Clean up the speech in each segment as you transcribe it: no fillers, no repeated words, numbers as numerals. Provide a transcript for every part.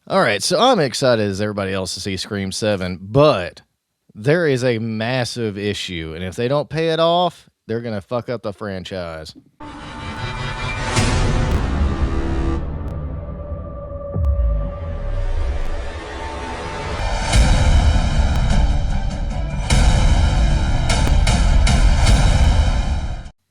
All right, so I'm excited as everybody else to see Scream 7, but there is a massive issue, and if they don't pay it off, they're going to fuck up the franchise.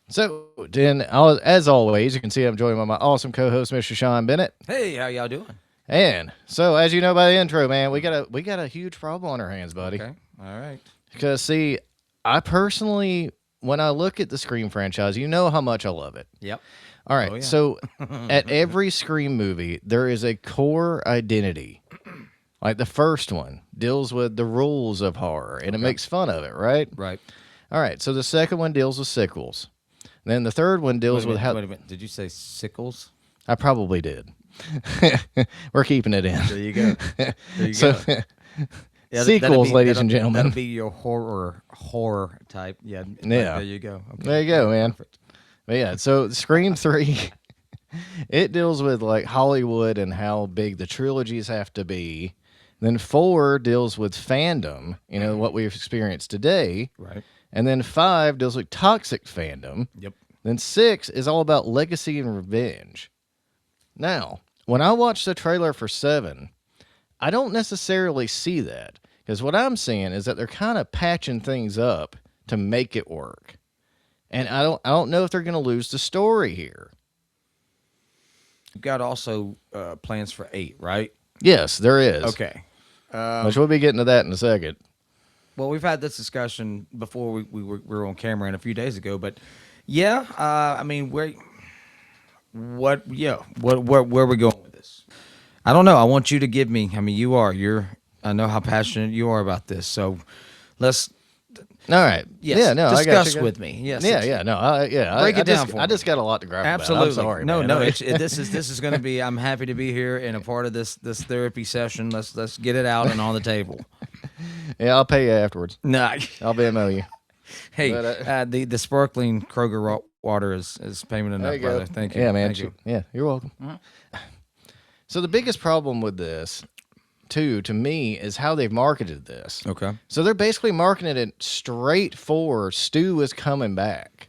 So, then, as always, you can see I'm joined by my awesome co-host, Mr. Sean Bennett. Hey, how y'all doing? And so, as you know by the intro, man, we got a huge problem on our hands, buddy. Okay, all right. Because see, I personally, when I look at the Scream franchise, you know how much I love it. Yep. All right, Oh, yeah. so at every Scream movie, there is a core identity. Like the first one deals with the rules of horror, and it makes fun of it, right? Right. All right, so the second one deals with sickles. Then the third one deals with how. Wait a minute. Did you say sickles? I probably did. We're keeping it in. There you go. There you So, go. Yeah, sequels, ladies and gentlemen. That'll be your horror type. Yeah. Yeah. There you go. Okay. There you go, man. Perfect. But yeah, so Scream 3, it deals with like Hollywood and how big the trilogies have to be. Then 4 deals with fandom, you know, what we've experienced today. Right. And then 5 deals with toxic fandom. Yep. Then 6 is all about legacy and revenge. Now, when I watch the trailer for 7, I don't necessarily see that. Because what I'm seeing is that they're kind of patching things up to make it work. And I don't know if they're going to lose the story here. You've got also plans for 8, right? Yes, there is. Okay. Which we'll be getting to that in a second. Well, we've had this discussion before we were on camera and a few days ago, but yeah, I mean, where are we going with this? I don't know. I want you to give me. I mean, I know how passionate you are about this, so let's. All right. Yes, Yeah, no, discuss I got you. with me. Yes. Yeah, no, Break it down for I me. just got a lot to grab Absolutely. about. I'm sorry, no, man. no. This is going to be. I'm happy to be here and a part of this therapy session. Let's get it out and on the table. Yeah, I'll pay you afterwards. Nah. I'll Venmo you. Hey, But, the sparkling Kroger water is payment enough, There you go. brother. Thank you. Yeah, man. Thank you. Yeah, you're welcome. So the biggest problem with this, too, to me, is how they've marketed this. Okay. So they're basically marketing it straight for Stu is coming back.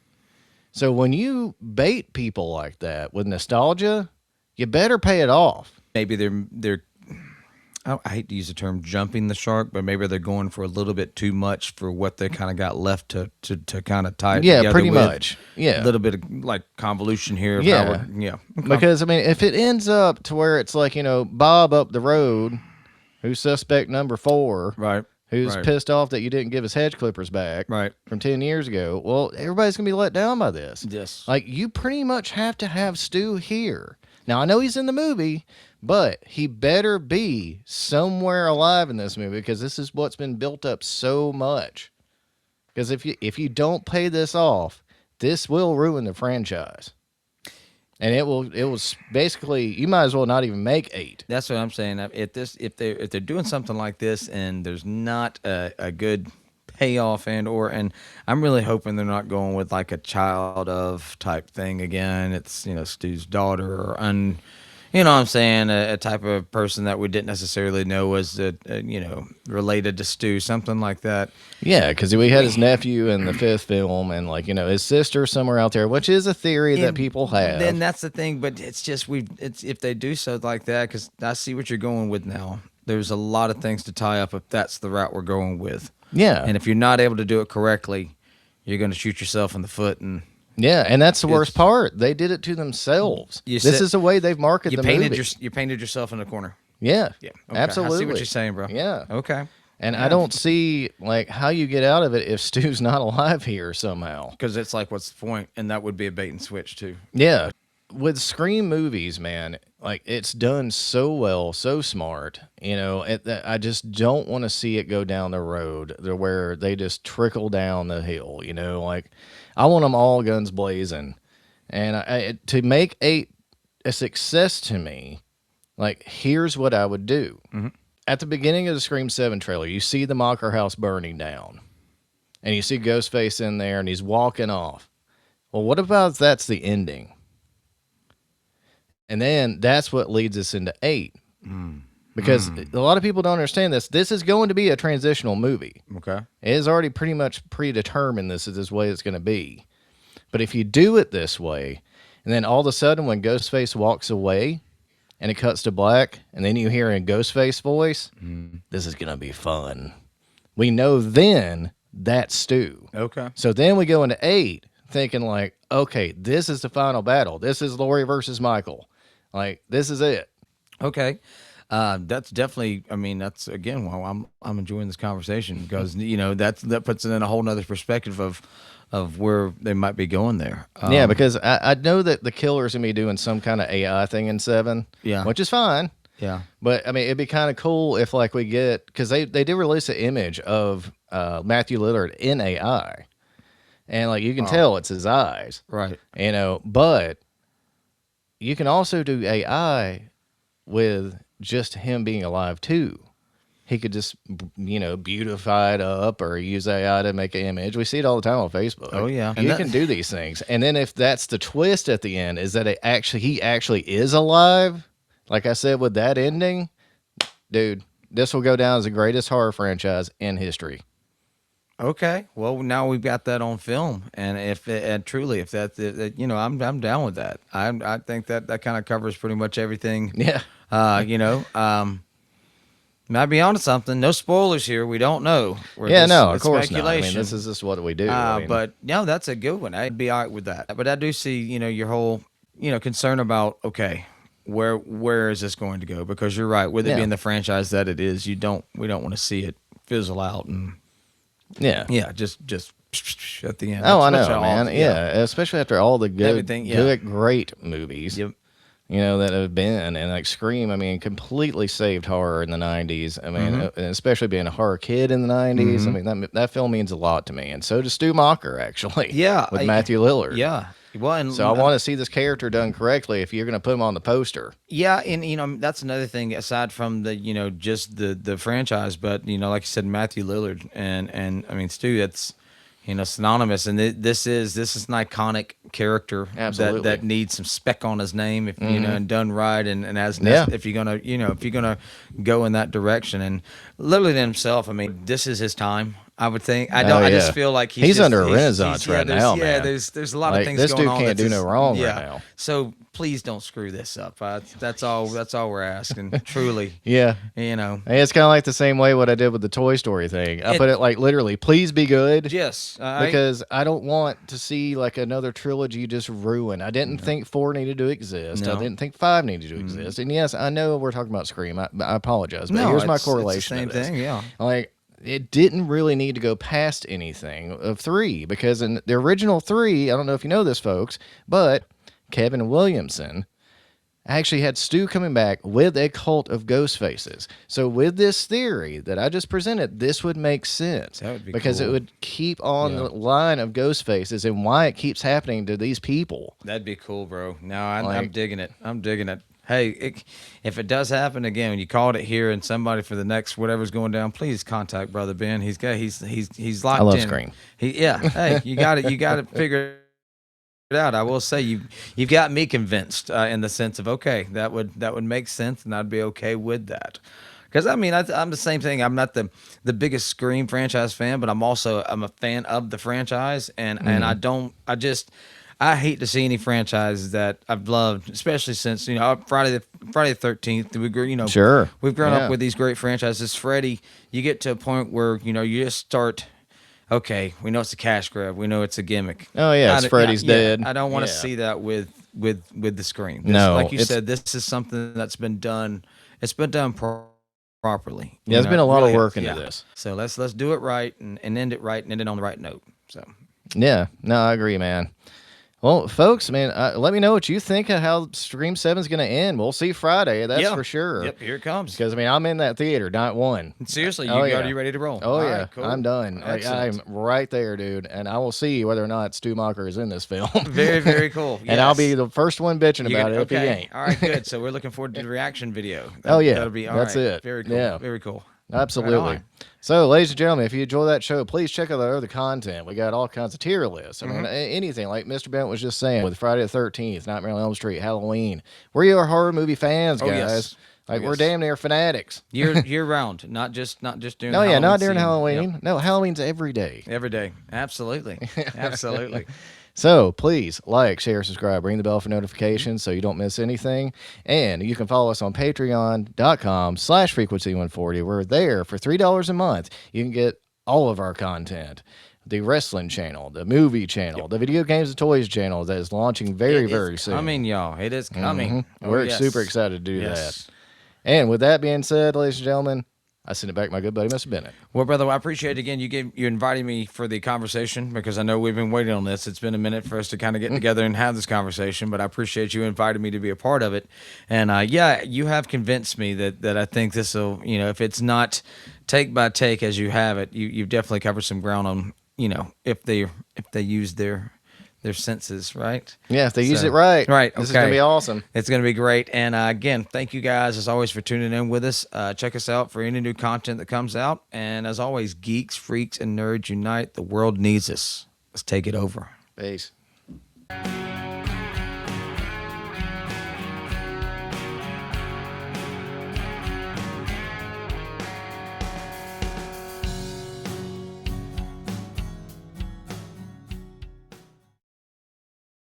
So when you bait people like that with nostalgia, you better pay it off. Maybe they're. I hate to use the term jumping the shark, but maybe they're going for a little bit too much for what they kind of got left to kind of tie it Yeah, together pretty with. much. Yeah. A little bit of like convolution here. Of Yeah. How yeah. Okay. Because, I mean, if it ends up to where it's like, you know, Bob up the road, who's suspect number 4, Right. who's right. pissed off that you didn't give his hedge clippers back Right. from 10 years ago, well, everybody's going to be let down by this. Yes. Like, you pretty much have to have Stu here. Now, I know he's in the movie, but he better be somewhere alive in this movie because this is what's been built up so much. Because if you don't pay this off, this will ruin the franchise. And it will basically, you might as well not even make 8. That's what I'm saying. If they're doing something like this and there's not a good payoff and I'm really hoping they're not going with like a child of type thing again. It's Stu's daughter or you know what I'm saying, a type of person that we didn't necessarily know was related to Stu, something like that. Yeah, because we had his nephew in the 5th film and his sister somewhere out there, which is a theory that people have. Then that's the thing, but it's just if they do so like that, because I see what you're going with now. There's a lot of things to tie up if that's the route we're going with. Yeah. And if you're not able to do it correctly, you're going to shoot yourself in the foot. And yeah, and that's the worst part. They did it to themselves. This is the way they've marketed the movie. You painted yourself in a corner. Yeah. Yeah. Okay. Absolutely. I see what you're saying, bro. Yeah. Okay. And I don't see how you get out of it if Stu's not alive here somehow. Because it's like, what's the point? And that would be a bait and switch too. Yeah. With Scream movies, man, it's done so well, so smart. I just don't want to see it go down the road where they just trickle down the hill. I want them all guns blazing, and to make 8 a success to me, here's what I would do. Mm-hmm. At the beginning of the Scream 7 trailer, you see the Mocker house burning down, and you see Ghostface in there, and he's walking off. Well, what about if that's the ending? And then that's what leads us into 8. because a lot of people don't understand this. This is going to be a transitional movie. Okay. It is already pretty much predetermined this is this way it's going to be. But if you do it this way, and then all of a sudden when Ghostface walks away and it cuts to black, and then you hear a Ghostface voice, this is going to be fun. We know then that's Stu. Okay. So then we go into 8 thinking like, okay, this is the final battle. This is Laurie versus Michael. Like, this is it. Okay. That's definitely, I mean, that's again why I'm enjoying this conversation, because that puts it in a whole nother perspective of where they might be going there. Yeah, because I know that the killer's going to be doing some kind of AI thing in 7. Yeah. Which is fine. Yeah. But I mean, it'd be kind of cool if like we get, because they did release an image of Matthew Lillard in AI, and like you can tell it's his eyes, Right. But you can also do AI with just him being alive too. He could just beautify it up or use AI to make an image. We see it all the time on Facebook. Oh, yeah. You can do these things, and then if that's the twist at the end, is that he actually is alive. Like I said, with that ending, dude, this will go down as the greatest horror franchise in history. Okay. Well, now we've got that on film, and if that's I'm down with that. I think that kind of covers pretty much everything. Yeah. Might be onto something. No spoilers here. We don't know. Of course not. I mean, speculation. this is just what we do. But no, that's a good one. I'd be all right with that. But I do see, your whole, concern about, okay, where is this going to go? Because you're right, with it being the franchise that it is, we don't want to see it fizzle out and just at the end. Oh, I know, man. Yeah, especially after all the good, great movies. Yep. That have been, and like Scream, I mean, completely saved horror in the 90s. I mean, and especially being a horror kid in the 90s. I mean, that film means a lot to me. And so does Stu Macher, actually. Yeah. With Matthew Lillard. Yeah. Well, and so I want to see this character done correctly if you're going to put him on the poster. Yeah. And, that's another thing aside from the, just the franchise, but, like you said, Matthew Lillard and I mean, Stu, that's, synonymous. And this is an iconic character that needs some spec on his name, if and done right, and if you're gonna go in that direction. And Lillard himself, I mean, this is his time. I would think. I just feel like he's under a renaissance right now, man. Yeah, there's a lot of things this going dude on. Can't do no wrong right now. So please don't screw this up. That's all we're asking. Truly. Yeah. Hey, it's kind of like the same way what I did with the Toy Story thing. I put it like literally, please be good. Yes. Because I don't want to see like another trilogy just ruin. I didn't think 4 needed to exist. No. I didn't think 5 needed to exist. And yes, I know we're talking about Scream. I apologize, but here's my correlation. It's the same thing. Yeah. Like, it didn't really need to go past anything of 3, because in the original 3, I don't know if you know this, folks, but Kevin Williamson actually had Stu coming back with a cult of ghost faces. So with this theory that I just presented, this would make sense. That would be because cool. It would keep on the line of ghost faces and why it keeps happening to these people. That'd be cool, bro. No, I'm digging it. I'm digging it. Hey, if it does happen again, when you called it here, and somebody for the next whatever's going down, please contact Brother Ben. He's locked in. I love Scream. Hey, you got it figured out. I will say you've got me convinced in the sense of, okay, that would make sense, and I'd be okay with that. Because I mean, I'm the same thing. I'm not the biggest Scream franchise fan, but I'm a fan of the franchise, and I hate to see any franchises that I've loved, especially since Friday the 13th. Sure, we've grown up with these great franchises. Freddy, you get to a point where you just start. Okay, we know it's a cash grab. We know it's a gimmick. Oh yeah, it's Freddy's dead. I don't want to see that with the Scream. Like you said, this is something that's been done. It's been done properly. Yeah, there's been a lot of work into this. So let's do it right and end it right and end it on the right note. So yeah, no, I agree, man. Well, folks, man, let me know what you think of how Scream 7 is going to end. We'll see Friday, that's for sure. Yep, here it comes. Because, I mean, I'm in that theater, not one. Seriously, are you ready to roll? Oh, all yeah, right, cool. I'm done. I'm right there, dude. And I will see whether or not Stu Macher is in this film. Very, very cool. And I'll be the first one bitching about it if he ain't. All right, good. So we're looking forward to the reaction video. That'll be all right. That's it. Very cool. Yeah. Very cool. Absolutely. So, ladies and gentlemen, if you enjoy that show, please check out our other content. We got all kinds of tier lists. I mean, anything like Mr. Bent was just saying with Friday the 13th, Nightmare on Elm Street, Halloween. We're your horror movie fans, guys. Yes. Like we're guess. damn near fanatics. Year round, not just during No, yeah, not during season. Halloween. Yep. No, Halloween's every day. Every day. Absolutely. Absolutely. So please like, share, subscribe, ring the bell for notifications so you don't miss anything. And you can follow us on patreon.com/frequency140. We're there for $3 a month. You can get all of our content. The wrestling channel, the movie channel, the video games and toys channel that is launching very soon. Coming, y'all. It is coming. Oh, We're yes. super excited to do Yes. that. And with that being said, ladies and gentlemen, I send it back to my good buddy, Mr. Bennett. Well, brother, I appreciate it again. You invited me for the conversation because I know we've been waiting on this. It's been a minute for us to kind of get together and have this conversation, but I appreciate you inviting me to be a part of it. And yeah, you have convinced me that I think this will, if it's not take by take as you have it, you've definitely covered some ground on, if they use their senses, right? Yeah, if they use So- it right. Right. This is going to okay. be awesome. It's going to be great. And again, thank you guys as always for tuning in with us. Check us out for any new content that comes out. And as always, geeks, freaks, and nerds unite. The world needs us. Let's take it over. Peace.